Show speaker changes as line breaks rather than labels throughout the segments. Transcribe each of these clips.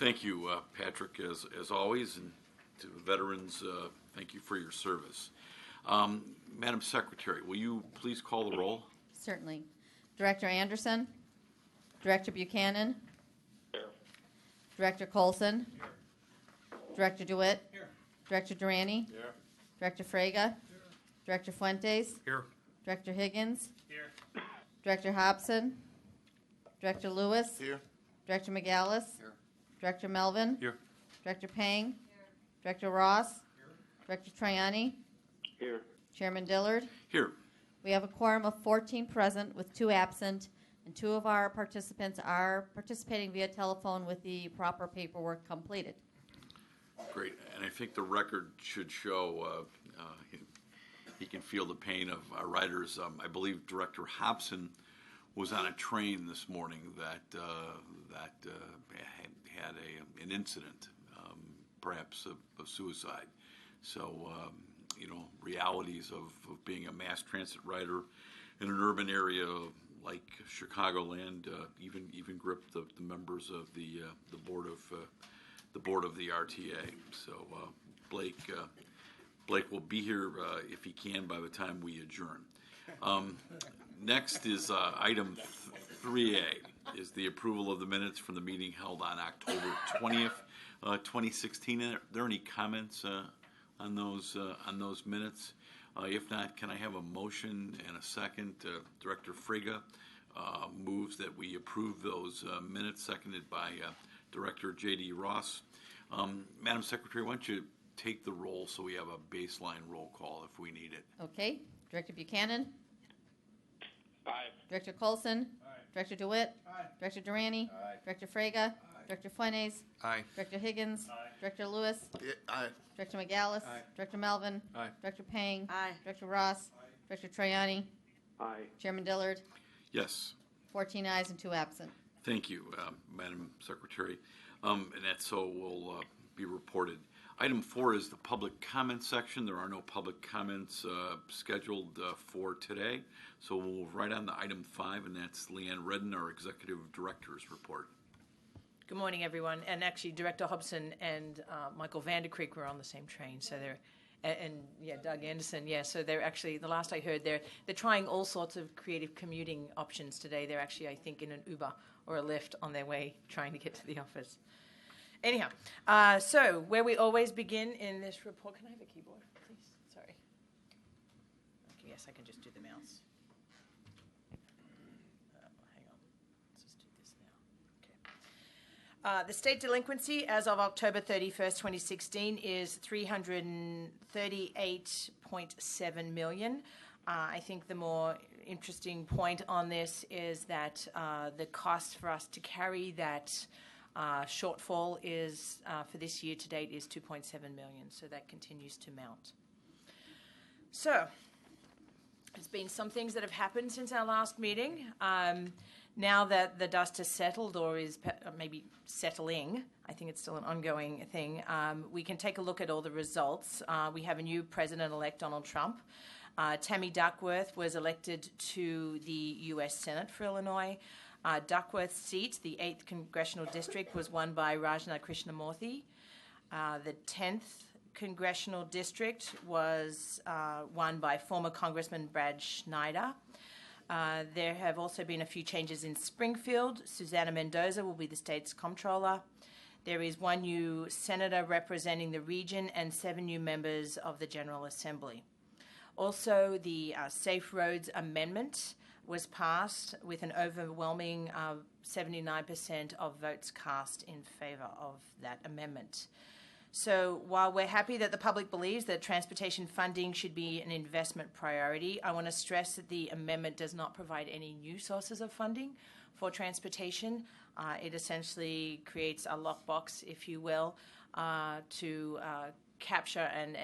Thank you, Patrick, as always, and to the veterans, thank you for your service. Madam Secretary, will you please call the roll?
Certainly. Director Anderson? Director Buchanan?
Here.
Director Colson?
Here.
Director DeWitt?
Here.
Director Durrani?
Here.
Director Frege?
Here.
Director Fuentes?
Here.
Director Higgins?
Here.
Director Hobson? Director Lewis?
Here.
Director McGallis?
Here.
Director Melvin?
Here.
Director Pang? Director Ross? Director Triani?
Here.
Chairman Dillard?
Here.
We have a quorum of 14 present with 2 absent, and 2 of our participants are participating via telephone with the proper paperwork completed.
Great. And I think the record should show he can feel the pain of our riders. I believe Director Hobson was on a train this morning that had an incident, perhaps of suicide. So, realities of being a mass transit rider in an urban area like Chicagoland even gripped the members of the board of the RTA. So Blake will be here if he can by the time we adjourn. Next is item 3A, is the approval of the minutes from the meeting held on October 20th, 2016. Are there any comments on those minutes? If not, can I have a motion and a second? Director Frege moves that we approve those minutes, seconded by Director J.D. Ross. Madam Secretary, why don't you take the roll so we have a baseline roll call if we need it.
Okay. Director Buchanan?
Aye.
Director Colson?
Aye.
Director DeWitt?
Aye.
Director Durrani?
Aye.
Director Frege? Director Fuentes?
Aye.
Director Higgins?
Aye.
Director Lewis?
Aye.
Director McGallis?
Aye.
Director Melvin?
Aye.
Director Pang?
Aye.
Director Ross?
Aye.
Director Triani?
Aye.
Chairman Dillard?
Yes.
14 ayes and 2 absent.
Thank you, Madam Secretary. And that so will be reported. Item 4 is the public comment section. There are no public comments scheduled for today. So we'll move right on to item 5, and that's Leanne Redden, our Executive Director's report.
Good morning, everyone. And actually, Director Hobson and Michael Vandercreek were on the same train. So Doug Anderson. Yeah, so they're actually, the last I heard, they're trying all sorts of creative commuting options today. They're actually, I think, in an Uber or a Lyft on their way trying to get to the office. Anyhow, so where we always begin in this report, can I have a keyboard, please? Sorry. Okay, yes, I can just do the mouse. Hang on. Let's just do this now. Okay. The state delinquency as of October 31st, 2016 is $338.7 million. I think the more interesting point on this is that the cost for us to carry that shortfall is for this year to date is $2.7 million, so that continues to mount. So there's been some things that have happened since our last meeting. Now that the dust has settled, or is maybe settling, I think it's still an ongoing thing, we can take a look at all the results. We have a new President-elect, Donald Trump. Tammy Duckworth was elected to the U.S. Senate for Illinois. Duckworth's seat, the 8th Congressional District, was won by Rajna Krishnamurthy. The 10th Congressional District was won by former Congressman Brad Schneider. There have also been a few changes in Springfield. Susana Mendoza will be the state's comptroller. There is 1 new senator representing the region and 7 new members of the General Assembly. Also, the Safe Roads Amendment was passed with an overwhelming 79% of votes cast in favor of that amendment. So while we're happy that the public believes that transportation funding should be an investment priority, I want to stress that the amendment does not provide any new sources of funding for transportation. It essentially creates a lockbox, if you will, to capture and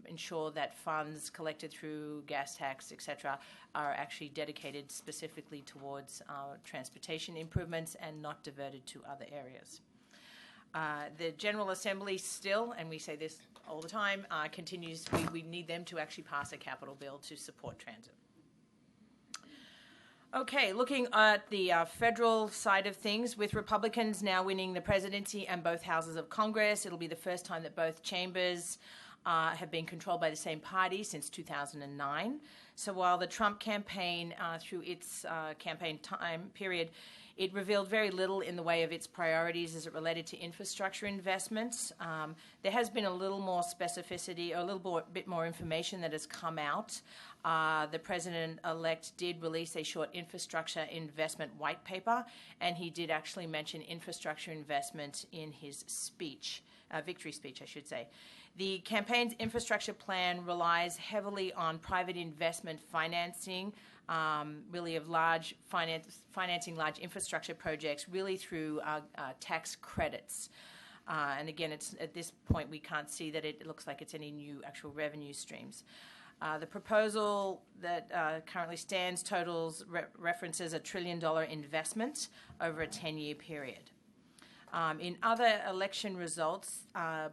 ensure that funds collected through gas tax, etc., are actually dedicated specifically towards transportation improvements and not diverted to other areas. The General Assembly still, and we say this all the time, continues, we need them to actually pass a capital bill to support transit. Okay, looking at the federal side of things, with Republicans now winning the presidency and both houses of Congress, it'll be the first time that both chambers have been controlled by the same party since 2009. So while the Trump campaign, through its campaign time period, it revealed very little in the way of its priorities as it related to infrastructure investments. There has been a little more specificity, or a little bit more information that has come out. The president-elect did release a short infrastructure investment white paper, and he did actually mention infrastructure investment in his speech, victory speech, I should say. The campaign's infrastructure plan relies heavily on private investment financing, really of large financing large infrastructure projects, really through tax credits. And again, it's at this point we can't see that it looks like it's any new actual revenue streams. The proposal that currently stands totals references $1 trillion investment over a 10-year period. In other election results,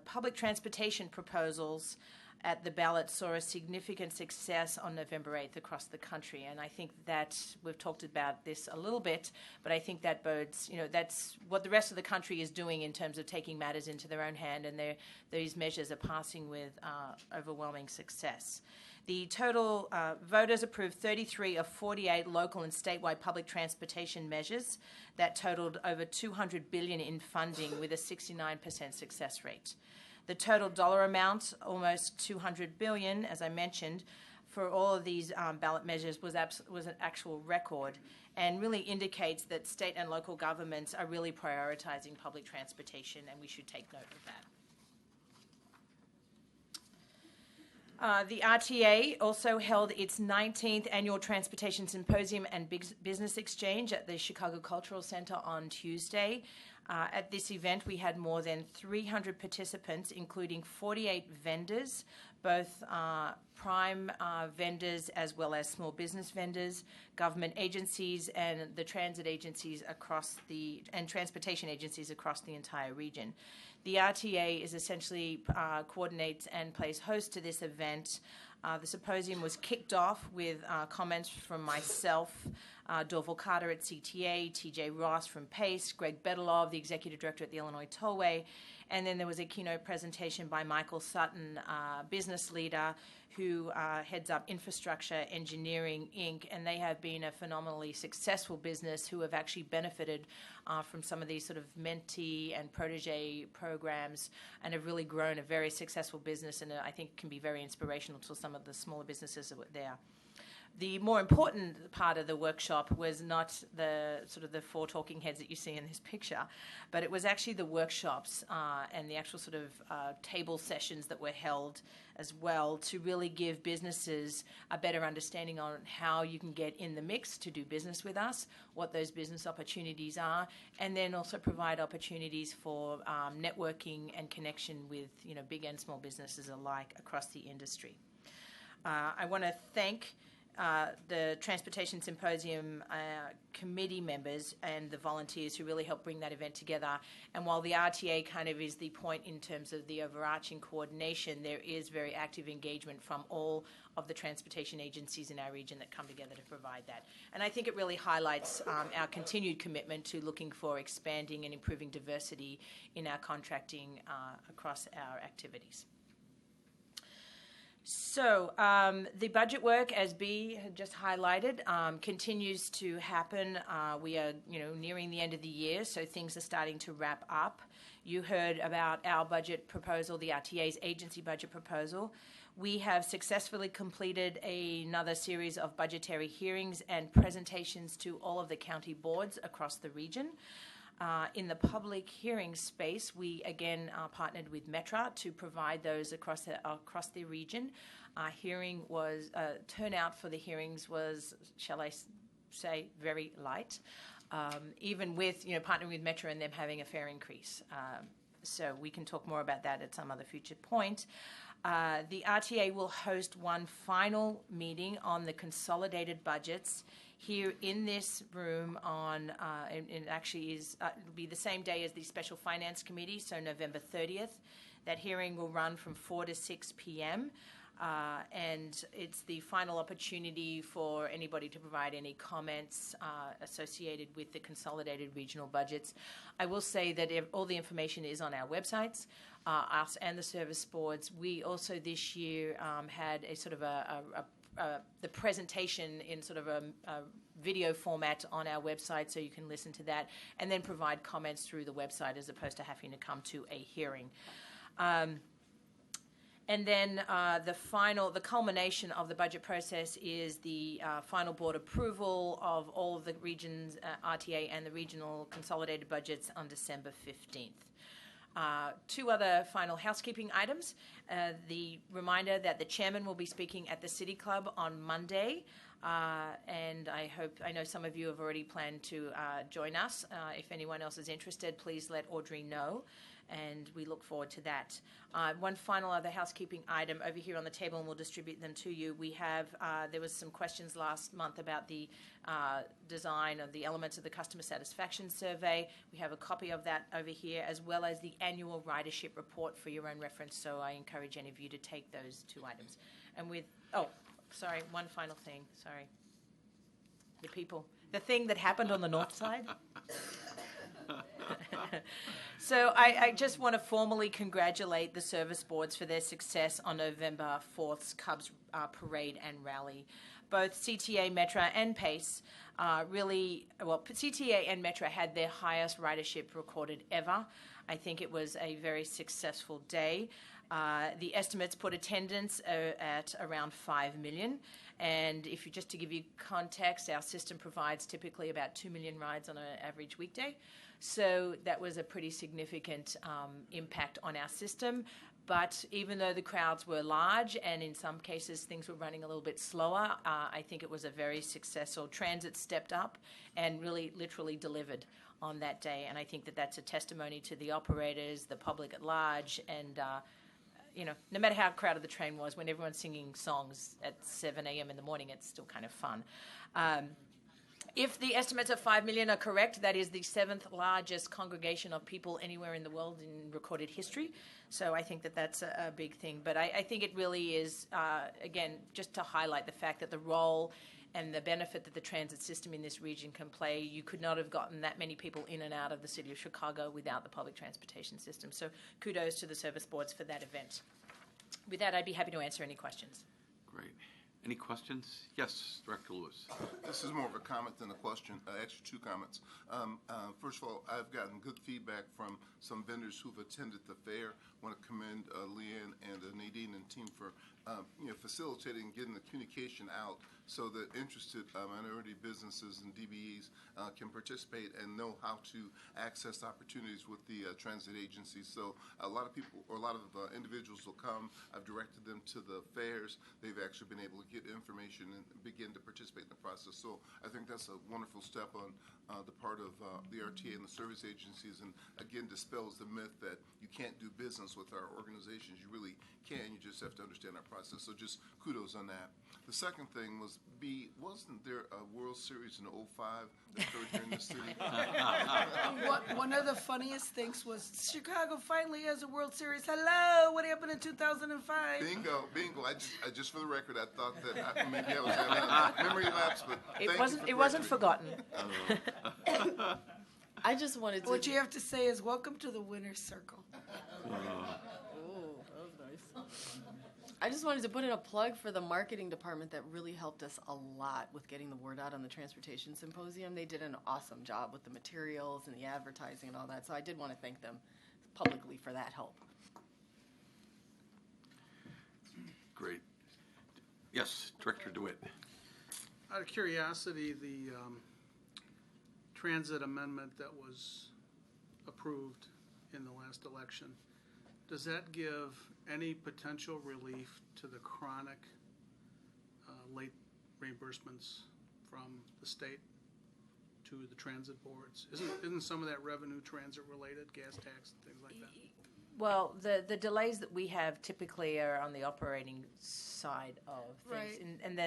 public transportation proposals at the ballot saw a significant success on November 8th across the country. And I think that we've talked about this a little bit, but I think that bodes, that's what the rest of the country is doing in terms of taking matters into their own hand, and these measures are passing with overwhelming success. The total voters approved 33 of 48 local and statewide public transportation measures that totaled over $200 billion in funding with a 69% success rate. The total dollar amount, almost $200 billion, as I mentioned, for all of these ballot measures was an actual record, and really indicates that state and local governments are really prioritizing public transportation, and we should take note of that. The RTA also held its 19th annual Transportation Symposium and Business Exchange at the Chicago Cultural Center on Tuesday. At this event, we had more than 300 participants, including 48 vendors, both prime vendors as well as small business vendors, government agencies, and the transit agencies and transportation agencies across the entire region. The RTA is essentially coordinates and plays host to this event. The symposium was kicked off with comments from myself, Dorval Carter at CTA, TJ Ross from PACE, Greg Bedelov, the Executive Director at the Illinois Tollway, and then there was a keynote presentation by Michael Sutton, business leader who heads up Infrastructure Engineering, Inc., and they have been a phenomenally successful business who have actually benefited from some of these sort of mentee and protege programs and have really grown a very successful business, and I think can be very inspirational to some of the smaller businesses that were there. The more important part of the workshop was not the sort of the four talking heads that you see in this picture, but it was actually the workshops and the actual sort of table sessions that were held as well to really give businesses a better understanding on how you can get in the mix to do business with us, what those business opportunities are, and then also provide opportunities for networking and connection with big and small businesses alike across the industry. I want to thank the Transportation Symposium committee members and the volunteers who really helped bring that event together. And while the RTA kind of is the point in terms of the overarching coordination, there is very active engagement from all of the transportation agencies in our region that come together to provide that. And I think it really highlights our continued commitment to looking for expanding and improving diversity in our contracting across our activities. So the budget work, as Bea had just highlighted, continues to happen. We are, nearing the end of the year, so things are starting to wrap up. You heard about our budget proposal, the RTA's agency budget proposal. We have successfully completed another series of budgetary hearings and presentations to all of the county boards across the region. In the public hearing space, we again partnered with Metra to provide those across the region. Turnout for the hearings was, shall I say, very light, even with partnering with Metra and them having a fare increase. So we can talk more about that at some other future point. The RTA will host one final meeting on the consolidated budgets here in this room on, it actually is, it'll be the same day as the Special Finance Committee, so November 30th. That hearing will run from 4 to 6 p.m. And it's the final opportunity for anybody to provide any comments associated with the consolidated regional budgets. I will say that all the information is on our websites, us and the service boards. We also this year had a sort of the presentation in sort of a video format on our website, so you can listen to that and then provide comments through the website as opposed to having to come to a hearing. And then the culmination of the budget process is the final board approval of all of the regions, RTA and the regional consolidated budgets on December 15th. Two other final housekeeping items. The reminder that the chairman will be speaking at the City Club on Monday. And I know some of you have already planned to join us. If anyone else is interested, please let Audrey know. And we look forward to that. One final other housekeeping item over here on the table, and we'll distribute them to you. We have, there was some questions last month about the design of the elements of the customer satisfaction survey. We have a copy of that over here, as well as the annual ridership report for your own reference. So I encourage any of you to take those two items. And sorry, one final thing. Sorry. The thing that happened on the north side. So I just want to formally congratulate the service boards for their success on November 4th's Cubs parade and rally. Both CTA, Metra, and PACE CTA and Metra had their highest ridership recorded ever. I think it was a very successful day. The estimates put attendance at around 5 million. And just to give you context, our system provides typically about 2 million rides on an average weekday. So that was a pretty significant impact on our system. But even though the crowds were large and in some cases things were running a little bit slower, I think it was a very successful. Transit stepped up and really literally delivered on that day. And I think that that's a testimony to the operators, the public at large, and no matter how crowded the train was, when everyone's singing songs at 7 a.m. in the morning, it's still kind of fun. If the estimates of 5 million are correct, that is the 7th largest congregation of people anywhere in the world in recorded history. So I think that that's a big thing. But I think it really is, again, just to highlight the fact that the role and the benefit that the transit system in this region can play. You could not have gotten that many people in and out of the city of Chicago without the public transportation system. So kudos to the service boards for that event. With that, I'd be happy to answer any questions.
Great. Any questions? Yes, Director Lewis.
This is more of a comment than a question. Actually, two comments. First of all, I've gotten good feedback from some vendors who've attended the fair. I want to commend Leanne and Nadine and team for facilitating getting the communication out so that interested minority businesses and DBEs can participate and know how to access opportunities with the transit agency. So a lot of people, or a lot of individuals will come. I've directed them to the fairs. They've actually been able to get information and begin to participate in the process. So I think that's a wonderful step on the part of the RTA and the service agencies, and again dispels the myth that you can't do business with our organizations. You really can. You just have to understand our process. So just kudos on that. The second thing was, wasn't there a World Series in 2005 that occurred here in the city?
One of the funniest things was Chicago finally has a World Series. Hello, what happened in 2005?
Bingo. I just for the record, I thought that maybe I was having a memory lapse, but
it wasn't forgotten.
I just wanted to.
What you have to say is, welcome to the winner's circle.
Oh, that was nice. I just wanted to put in a plug for the marketing department that really helped us a lot with getting the word out on the Transportation Symposium. They did an awesome job with the materials and the advertising and all that, so I did want to thank them publicly for that help.
Great. Yes, Director DeWitt.
Out of curiosity, the transit amendment that was approved in the last election, does that give any potential relief to the chronic late reimbursements from the state to the transit boards? Isn't some of that revenue transit related, gas tax and things like that?
Well, the delays that we have typically are on the operating side of things,
Right.
and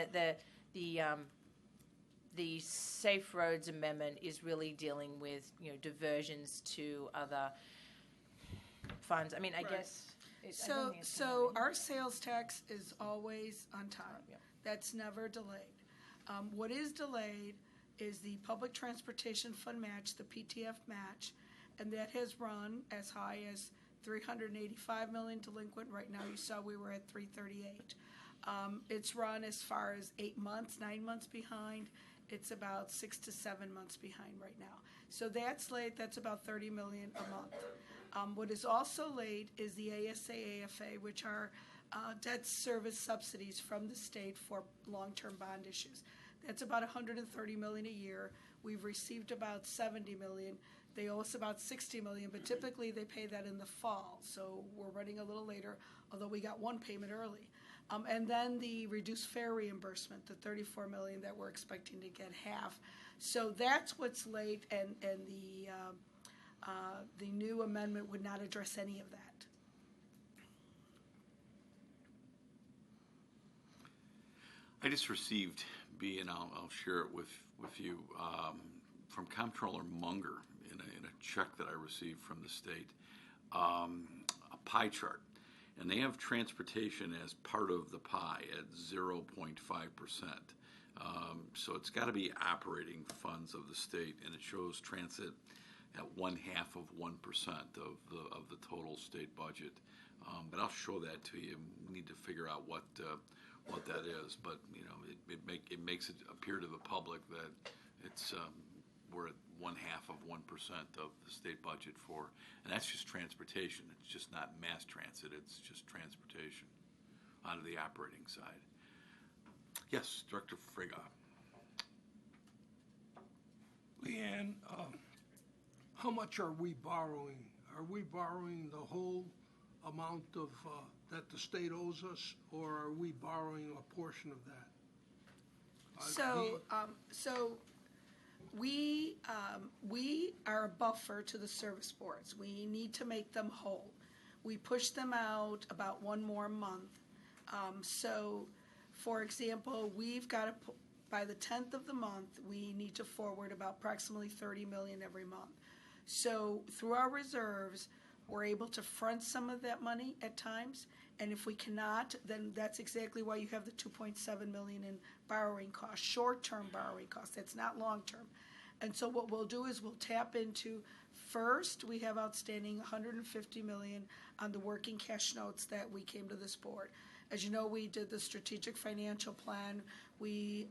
the Safe Roads Amendment is really dealing with diversions to other funds. I mean, I guess. I don't
So,
think it's
so our sales tax is always on time.
Yep.
That's never delayed. What is delayed is the public transportation fund match, the PTF match, and that has run as high as 385 million delinquent. Right now, you saw we were at 338. It's run as far as 8 months, 9 months behind. It's about 6 to 7 months behind right now. So that's late. That's about 30 million a month. What is also late is the ASA, AFA, which are debt service subsidies from the state for long-term bond issues. That's about 130 million a year. We've received about 70 million. They owe us about 60 million, but typically they pay that in the fall. So we're running a little later, although we got one payment early. And then the reduced fare reimbursement, the 34 million that we're expecting to get half. So that's what's late, and the new amendment would not address any of that.
I just received, and I'll share it with you, from Comptroller Munger in a check that I received from the state, a pie chart. And they have transportation as part of the pie at 0.5%. So it's got to be operating funds of the state, and it shows transit at 0.5% of the total state budget. But I'll show that to you. We need to figure out what that is. But you know, it makes it appear to the public that it's we're at 0.5% of the state budget for, and that's just transportation. It's just not mass transit. It's just transportation out of the operating side. Yes, Director Frega.
Leanne, how much are we borrowing? Are we borrowing the whole amount of that the state owes us, or are we borrowing a portion of that?
So we are a buffer to the service boards. We need to make them whole. We push them out about one more month. So, for example, we've got to, by the 10th of the month, we need to forward about approximately 30 million every month. So through our reserves, we're able to front some of that money at times, and if we cannot, then that's exactly why you have the 2.7 million in borrowing costs, short-term borrowing costs. That's not long-term. And so what we'll do is we'll tap into, first, we have outstanding 150 million on the working cash notes that we came to this board. As you know, we did the strategic financial plan. We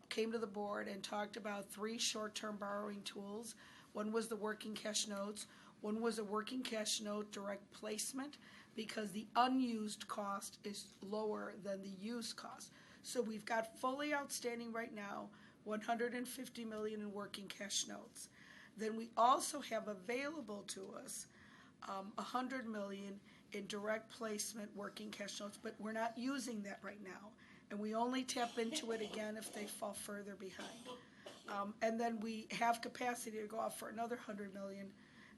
came to the board and talked about 3 short-term borrowing tools. One was the working cash notes. One was a working cash note direct placement, because the unused cost is lower than the used cost. So we've got fully outstanding right now 150 million in working cash notes. Then we also have available to us 100 million in direct placement working cash notes, but we're not using that right now, and we only tap into it again if they fall further behind. And then we have capacity to go out for another 100 million,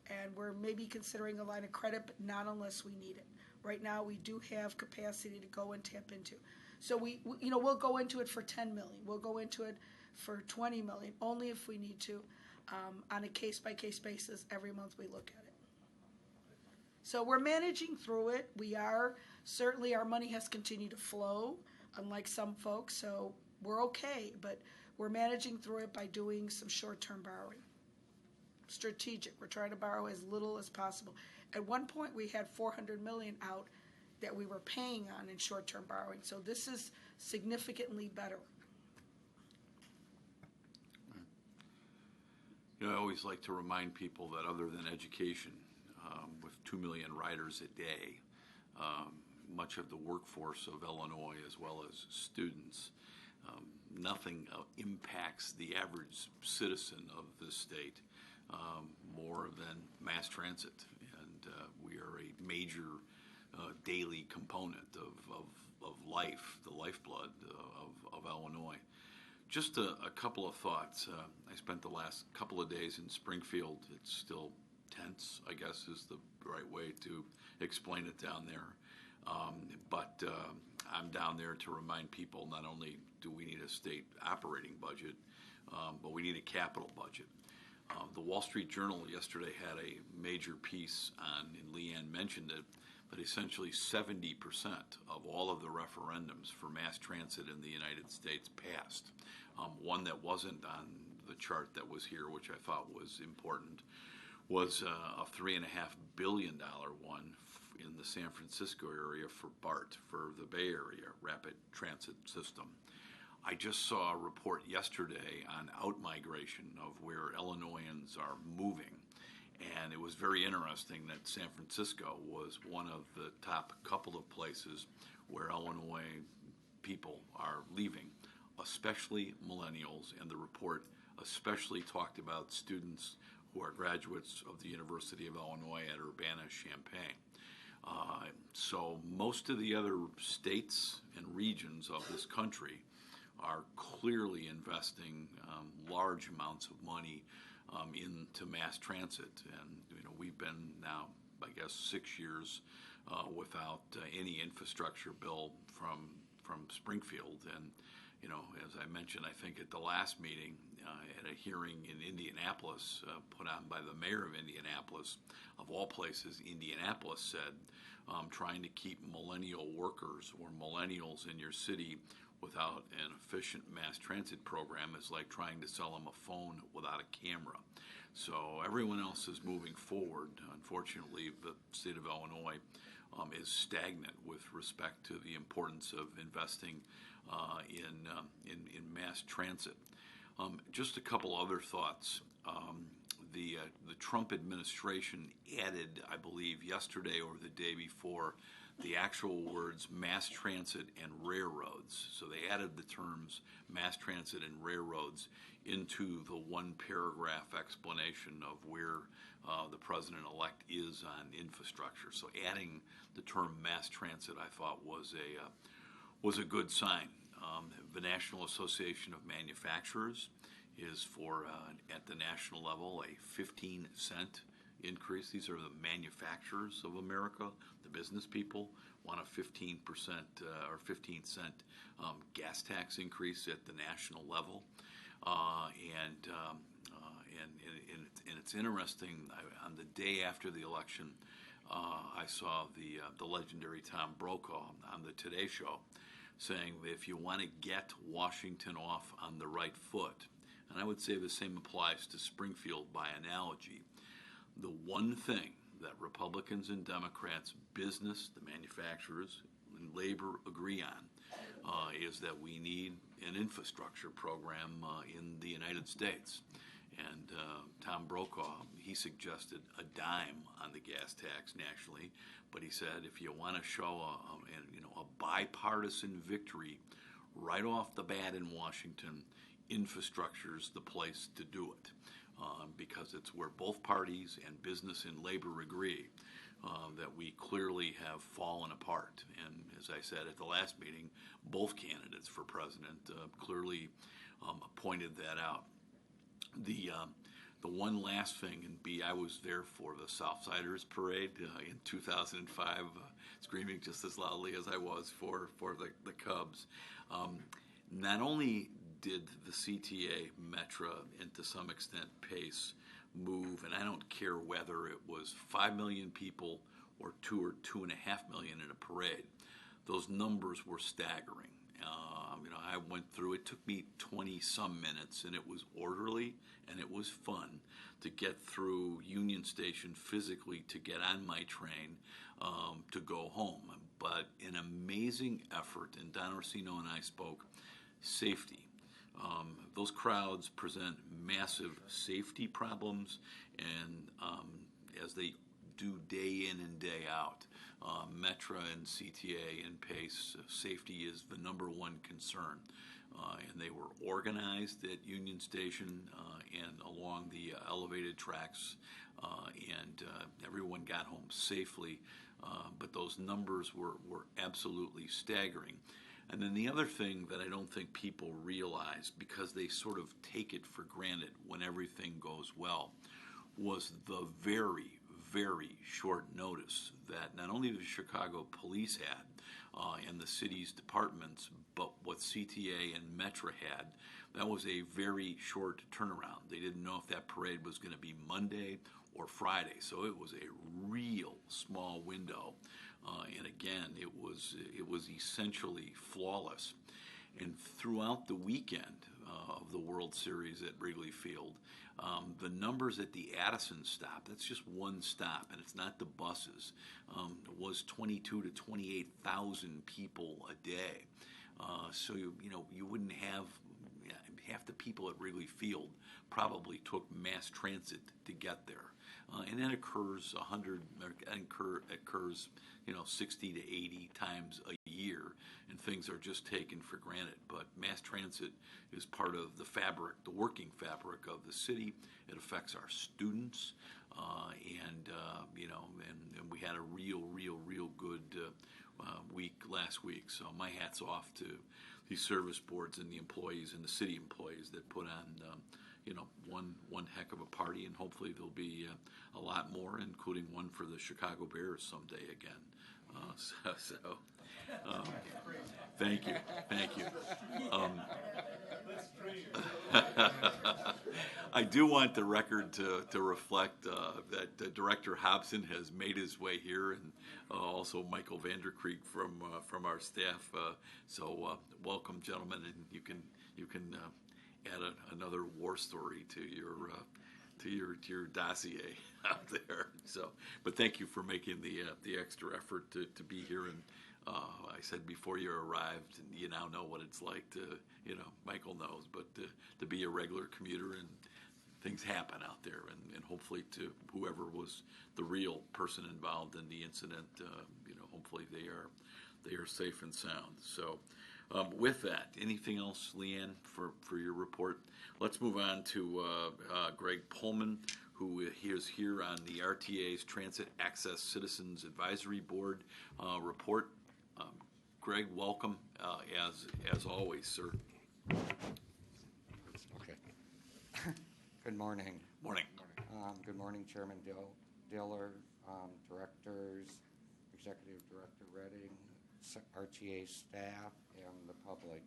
and we're maybe considering a line of credit, but not unless we need it. Right now, we do have capacity to go and tap into. So we'll go into it for 10 million. We'll go into it for 20 million, only if we need to, on a case-by-case basis. Every month we look at it. So we're managing through it. We are, certainly our money has continued to flow, unlike some folks, so we're okay, but we're managing through it by doing some short-term borrowing. Strategic. We're trying to borrow as little as possible. At one point, we had 400 million out that we were paying on in short-term borrowing, so this is significantly better.
You know, I always like to remind people that other than education, with 2 million riders a day, much of the workforce of Illinois as well as students, nothing impacts the average citizen of this state more than mass transit. And we are a major daily component of life, the lifeblood of Illinois. Just a couple of thoughts. I spent the last couple of days in Springfield. It's still tense, I guess is the right way to explain it down there. But I'm down there to remind people not only do we need a state operating budget, but we need a capital budget. The Wall Street Journal yesterday had a major piece on, and Leanne mentioned it, that essentially 70% of all of the referendums for mass transit in the United States passed. One that wasn't on the chart that was here, which I thought was important, was a $3.5 billion one in the San Francisco area for BART, for the Bay Area Rapid Transit System. I just saw a report yesterday on outmigration of where Illinoisans are moving, and it was very interesting that San Francisco was one of the top couple of places where Illinois people are leaving, especially millennials, and the report especially talked about students who are graduates of the University of Illinois at Urbana-Champaign. So most of the other states and regions of this country are clearly investing large amounts of money into mass transit, and we've been now, I guess, 6 years without any infrastructure bill from Springfield. And as I mentioned, I think at the last meeting, at a hearing in Indianapolis put on by the mayor of Indianapolis, of all places, Indianapolis said, trying to keep millennial workers or millennials in your city without an efficient mass transit program is like trying to sell them a phone without a camera. So everyone else is moving forward. Unfortunately, the state of Illinois is stagnant with respect to the importance of investing in mass transit. Just a couple other thoughts. The Trump administration added, I believe, yesterday or the day before, the actual words mass transit and railroads. So they added the terms mass transit and railroads into the one paragraph explanation of where the president-elect is on infrastructure. So adding the term mass transit, I thought, was a good sign. The National Association of Manufacturers is for, at the national level, a 15-cent increase. These are the manufacturers of America. The business people want a 15% or 15-cent gas tax increase at the national level. And it's interesting. On the day after the election, I saw the legendary Tom Brokaw on the Today Show saying that if you want to get Washington off on the right foot, and I would say the same applies to Springfield by analogy, the one thing that Republicans and Democrats, business, the manufacturers, and labor agree on is that we need an infrastructure program in the United States. And Tom Brokaw, he suggested a dime on the gas tax nationally, but he said if you want to show a bipartisan victory right off the bat in Washington, infrastructure's the place to do it. Because it's where both parties and business and labor agree that we clearly have fallen apart. And as I said at the last meeting, both candidates for president clearly pointed that out. The one last thing, and I was there for the Southsiders Parade in 2005, screaming just as loudly as I was for the Cubs. Not only did the CTA, Metra, and to some extent PACE move, and I don't care whether it was 5 million people or 2 or 2.5 million in a parade, those numbers were staggering. I went through, it took me 20-some minutes, and it was orderly, and it was fun to get through Union Station physically, to get on my train, to go home. But an amazing effort, and Don Orsino and I spoke, safety. Those crowds present massive safety problems, and as they do day in and day out, Metra and CTA and PACE, safety is the number one concern. And they were organized at Union Station and along the elevated tracks, and everyone got home safely. But those numbers were absolutely staggering. And then the other thing that I don't think people realize, because they sort of take it for granted when everything goes well, was the very, very short notice that not only the Chicago police had and the city's departments, but what CTA and Metra had. That was a very short turnaround. They didn't know if that parade was going to be Monday or Friday, so it was a real small window And again, it was essentially flawless. And throughout the weekend of the World Series at Wrigley Field, the numbers at the Addison stop, that's just one stop, and it's not the buses, it was 22 to 28,000 people a day. So you wouldn't have half the people at Wrigley Field probably took mass transit to get there. And that occurs 60 to 80 times a year, and things are just taken for granted. But mass transit is part of the fabric, the working fabric of the city. It affects our students, and we had a real good week last week. So my hat's off to the service boards and the employees and the city employees that put on one heck of a party, and hopefully there'll be a lot more, including one for the Chicago Bears someday again. Thank you. I do want the record to reflect that Director Hobson has made his way here, and also Michael Vanderkreek from our staff. So welcome, gentlemen, and you can add another war story to your dossier out there. So, but thank you for making the extra effort to be here. And I said before you arrived, and you now know what it's like to, Michael knows, but to be a regular commuter, and things happen out there, and hopefully to whoever was the real person involved in the incident, hopefully they are safe and sound. So. With that, anything else, Leanne, for your report? Let's move on to Greg Pullman, who is here on the RTA's Transit Access Citizens Advisory Board report. Greg, welcome, as always, sir.
Okay. Good morning.
Morning.
Good morning, Chairman Diller, directors, Executive Director Redding, RTA staff, and the public.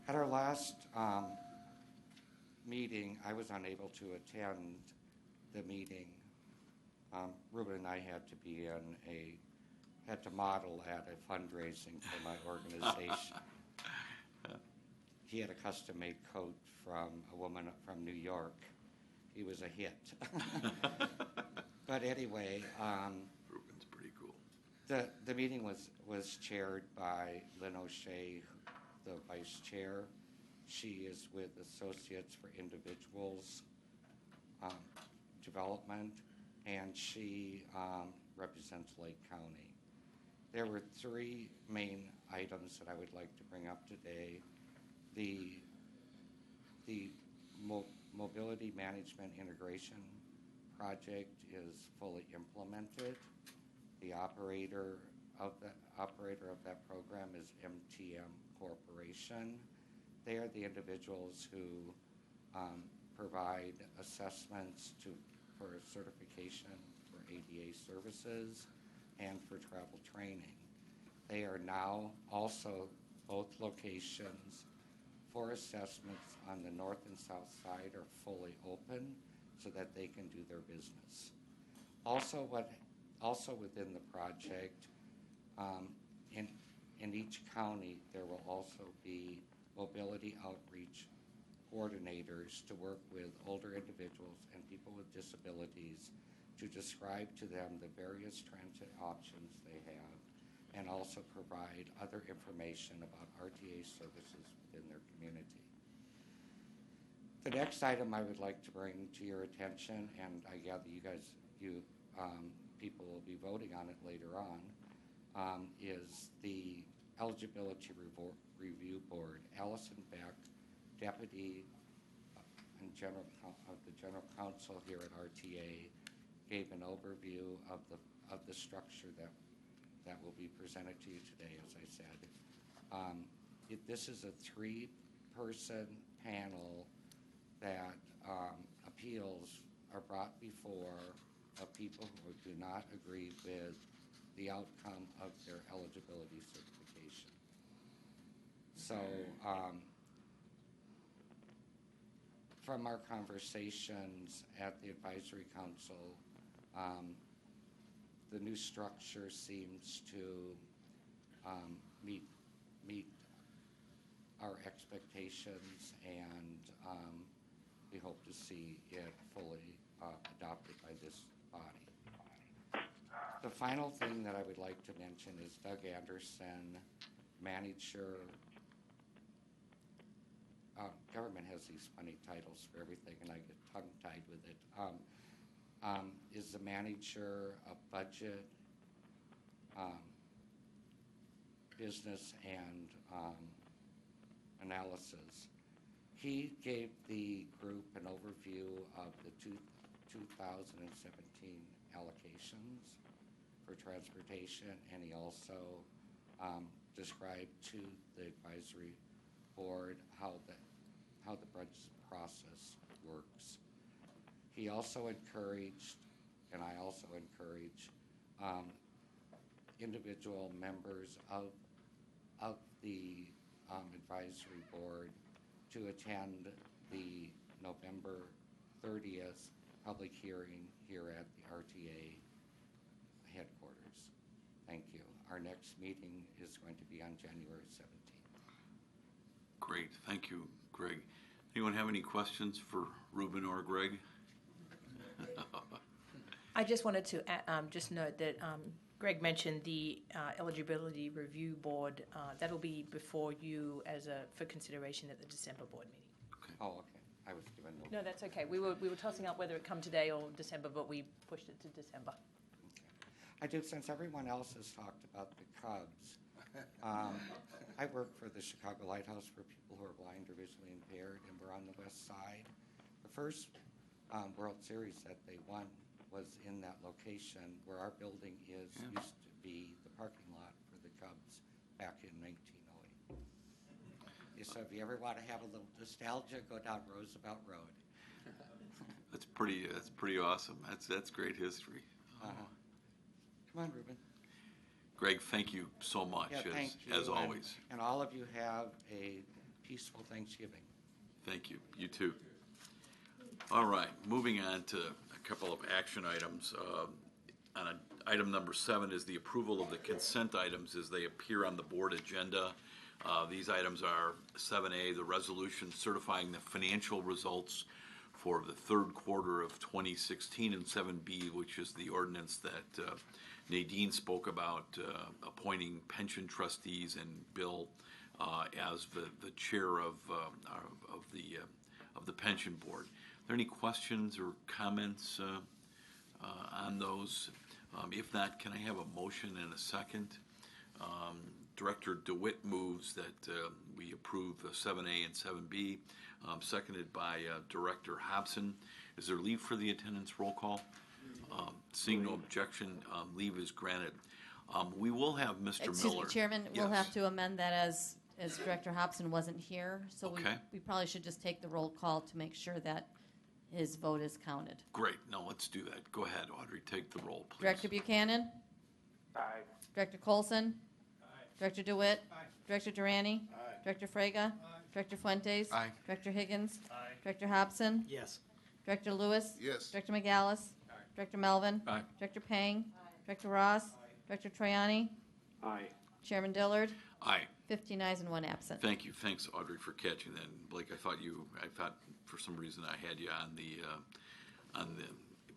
At our last meeting, I was unable to attend the meeting. Ruben and I had to model at a fundraising for my organization. He had a custom-made coat from a woman from New York. He was a hit. But anyway,
Ruben's pretty cool.
The meeting was chaired by Lynn O'Shea, the vice chair. She is with Associates for Individuals Development, and she represents Lake County. There were three main items that I would like to bring up today. The mobility management integration project is fully implemented. The operator of that program is MTM Corporation. They are the individuals who provide assessments for certification for ADA services and for travel training. They are now also both locations for assessments on the north and south side are fully open so that they can do their business. Also within the project, in each county, there will also be mobility outreach coordinators to work with older individuals and people with disabilities to describe to them the various transit options they have, and also provide other information about RTA services within their community. The next item I would like to bring to your attention, and I gather people will be voting on it later on, is the Eligibility Review Board. Allison Beck, Deputy and of the General Counsel here at RTA, gave an overview of the structure that will be presented to you today, as I said. This is a three-person panel that appeals are brought before of people who do not agree with the outcome of their eligibility certification. So from our conversations at the Advisory Council, the new structure seems to meet our expectations, and we hope to see it fully adopted by this body. The final thing that I would like to mention is Doug Anderson, manager. Government has these funny titles for everything, and I get tongue-tied with it. Is the manager of budget, business, and analysis. He gave the group an overview of the 2017 allocations for transportation, and he also described to the advisory board how the budget process works. He also encouraged, and I also encourage, individual members of the advisory board to attend the November 30th public hearing here at the RTA headquarters. Thank you. Our next meeting is going to be on January 17th.
Great, thank you, Greg. Anyone have any questions for Ruben or Greg?
I just wanted to just note that Greg mentioned the eligibility review board. That'll be before you for consideration at the December board meeting.
Okay.
Oh, okay. I was given no.
No, that's okay. We were tossing up whether it come today or December, but we pushed it to December.
Okay. I do, since everyone else has talked about the Cubs. I work for the Chicago Lighthouse for people who are blind or visually impaired, and we're on the west side. The first World Series that they won was in that location where our building is.
Yeah.
Used to be the parking lot for the Cubs back in 1908. So if you ever want to have a little nostalgia, go down Roosevelt Road.
That's pretty awesome. That's great history.
Come on, Ruben.
Greg, thank you so much,
Yeah, thank you,
as always.
And all of you have a peaceful Thanksgiving.
Thank you. You too. All right, moving on to a couple of action items. Item number 7 is the approval of the consent items as they appear on the board agenda. These items are 7A, the resolution certifying the financial results for the third quarter of 2016, and 7B, which is the ordinance that Nadine spoke about, appointing pension trustees, and Bill as the chair of the pension board. Are there any questions or comments on those? If not, can I have a motion and a second? Director DeWitt moves that we approve 7A and 7B, seconded by Director Hobson. Is there leave for the attendance roll call? Seeing no objection, leave is granted. We will have Mr.
Excuse
Miller.
me, Chairman, we'll
Yes.
have to amend that as Director Hobson wasn't here, so
Okay.
we probably should just take the roll call to make sure that his vote is counted.
Great. No, let's do that. Go ahead, Audrey. Take the roll, please.
Director Buchanan?
Aye.
Director Colson? Director DeWitt? Director Durante? Director Frega? Director Fuentes?
Aye.
Director Higgins? Director Hobson?
Yes.
Director Lewis?
Yes.
Director McGallis? Director Melvin?
Aye.
Director Pang? Director Ross? Director Troyani?
Aye.
Chairman Dillard?
Aye.
15 ayes and 1 absent.
Thank you. Thanks, Audrey, for catching that. And Blake, I thought for some reason I had you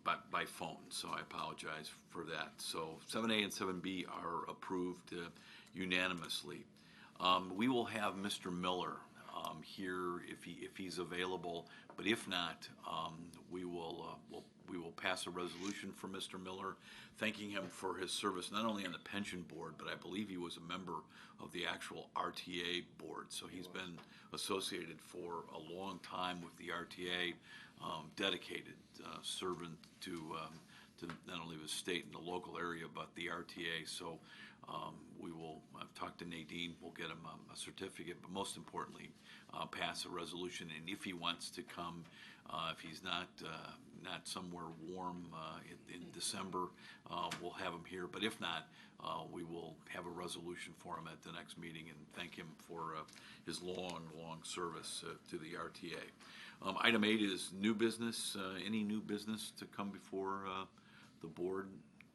by phone, so I apologize for that. So 7A and 7B are approved unanimously. We will have Mr. Miller here if he's available, but if not, we will pass a resolution for Mr. Miller, thanking him for his service not only on the pension board, but I believe he was a member of the actual RTA board. So he's been associated for a long time with the RTA, dedicated servant to not only the state and the local area, but the RTA. So I've talked to Nadine, we'll get him a certificate, but most importantly, pass a resolution. And if he wants to come, if he's not somewhere warm in December, we'll have him here. But if not, we will have a resolution for him at the next meeting and thank him for his long service to the RTA. Item 8 is new business. Any new business to come before the board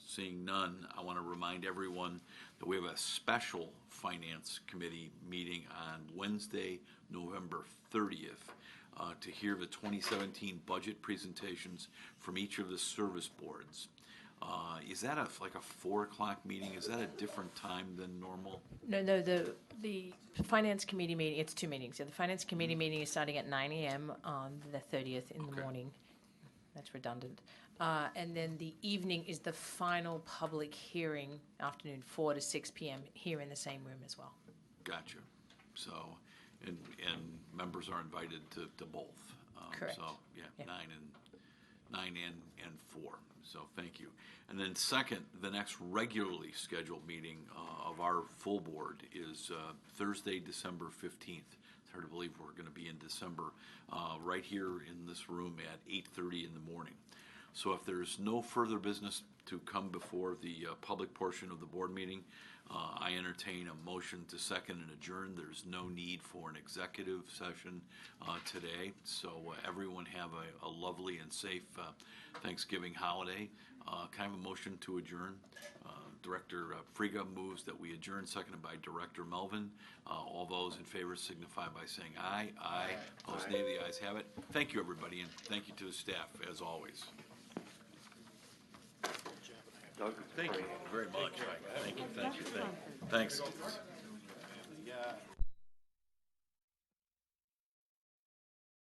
Seeing none, I want to remind everyone that we have a special Finance Committee meeting on Wednesday, November 30th, to hear the 2017 budget presentations from each of the service boards. Is that like a 4 o'clock meeting? Is that a different time than normal?
No, the Finance Committee meeting, it's 2 meetings. The Finance Committee meeting is starting at 9 a.m. on the 30th in the
Okay.
morning. That's redundant. And then the evening is the final public hearing, afternoon, 4 to 6 p.m. here in the same room as well.
Gotcha. So, and members are invited to both.
Correct.
So, yeah,
Yeah.
9 and 4. So thank you. And then second, the next regularly scheduled meeting of our full board is Thursday, December 15th. It's hard to believe we're going to be in December, right here in this room at 8:30 in the morning. So if there's no further business to come before the public portion of the board meeting, I entertain a motion to second and adjourn. There's no need for an executive session today. So everyone have a lovely and safe Thanksgiving holiday. Can I have a motion to adjourn? Director Friga moves that we adjourn, seconded by Director Melvin. All those in favor signify by saying aye. Aye. Opposed, nay. The ayes have it. Thank you, everybody, and thank you to the staff, as always.
Doug?
Thank you very much. Thank you. Thanks.